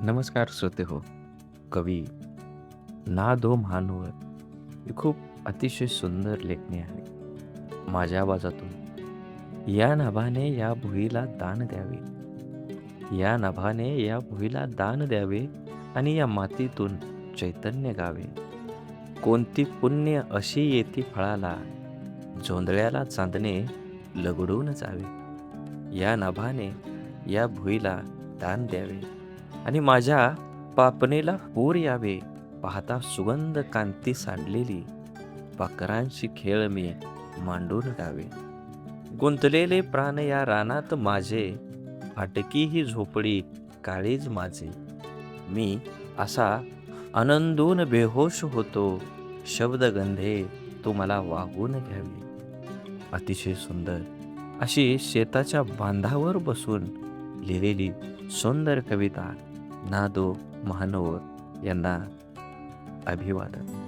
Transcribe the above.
नमस्कार श्रोते हो. कवी ना. दो महानवर ही खूप अतिशय सुंदर लेखणी आहे. माझ्या आवाजातून या नभाने या भुईला दान द्यावे, या नभाने या भुईला दान द्यावे आणि या मातीतून चैतन्य गावे. कोणती पुण्य अशी येती फळाला, जोंधळ्याला चांदणे लगडून जावे. या नभाने या भुईला दान द्यावे आणि माझ्या पापणीला पूर यावे. पाहता सुगंध कांती सांडलेली, पाखरांशी खेळ मी मांडून गावे. गुंतलेले प्राण या रानात माझे, फाटकी ही झोपडी काळीज माझे. मी असा आनंदून बेहोश होतो, शब्दगंधे तू मला वाहून घ्यावी. अतिशय सुंदर अशी शेताच्या बांधावर बसून लिहिलेली सुंदर कविता ना. दो महानवर यांना अभिवादन.